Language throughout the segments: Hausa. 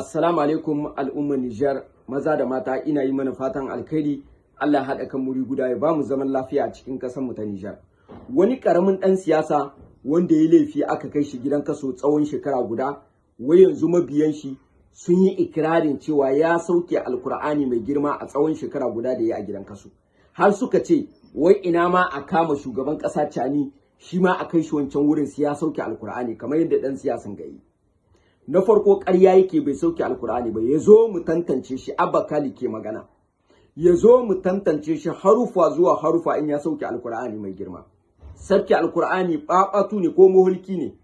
Assalamu alaikum al'ummar Nijar maza da mata, ina yi mana fatan alkhairi. Allah ya haɗa kan muri guda ya bamu zaman lafiya a cikin ƙasar mu ta Nijar. Wani ƙaramin ɗan siyasa wanda ya laifi aka kai shi gidan kaso tsawon shekara guda, wai yanzu mabiyan shi sun yi ikirarin cewa ya sauke alkur'ani mai girma a tsawon shekara guda da ya a gidan kaso. Har suka ce wai ina ma a kama shugaban ƙasa Cani, shi ma a kai shi wancan wurin sai ya sauke alkur'ani kamar yadda ɗan siyasan gayi. Na farko ƙarya yake, bai sauke alkur'ani ba. Ya zo mu tantance shi, Abba Kali ke magana. Ya zo mu tantance shi harufa zuwa harufa in ya sauke alkur'ani mai girma. Sauke alkur'ani ɓaɓatu ne ko muhulki ne.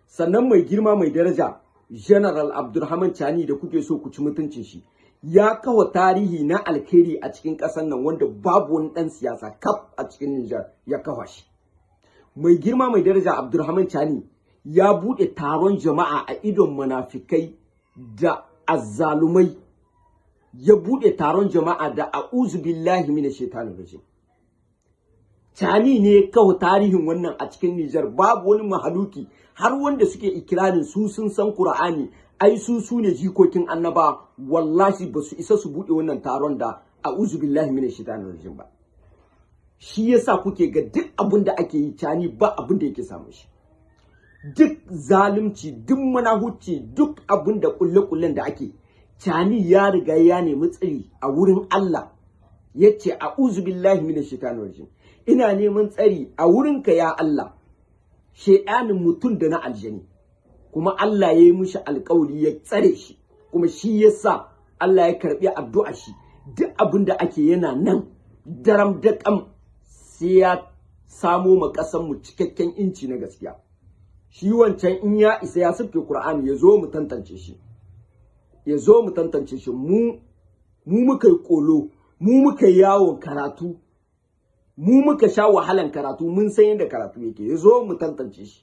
Sannan mai girma mai daraja General Abdulrahman Chani da kuke so ku ci mutuncin shi, ya kawo tarihi na alkhairi a cikin ƙasar nan wanda babu wani ɗan siyasa kaf a cikin Nijar ya kawo shi. Mai girma mai daraja Abdulrahman Chani ya buɗe taron jama'a a idon munafikai da azzalumai, ya buɗe taron jama'a da a'udhu billahi minash shaitanir rajim. Chani ne kawo tarihin wannan a cikin Nijar, babu wani mahaluki har wanda suke ikirarin su sun san Qur'ani, ai su ne jikokin annaba, wallahi ba su isa su buɗe wannan taron da a'udhu billahi minash shaitanir rajim ba. Shi yasa kuke ga duk abin da ake yi Chani ba abin da yake samu shi. Duk zalunci, duk manahuci, duk abin da kulle-kullen da ake, Chani ya riga ya nemi tsari a wurin Allah, yace a'udhu billahi minash shaitanir rajim. Ina neman tsari a wurinka ya Allah, shedanin mutum da na aljani. Kuma Allah ya yi mishi alƙawari ya tsare shi, kuma shi yasa Allah ya karbi addu'a shi. Duk abin da ake yana nan daram da kam, sai ya samo ma ƙasar mu cikakken inci na gaskiya. Shi wancan in ya isa ya sauke Qur'ani, ya zo mu tantance shi. Ya zo mu tantance shi. Mu muka yi kolo, mu muka yi yawon karatu, mu muka sha wahalan karatu, mun san yadda karatu yake. Ya zo mu tantance shi.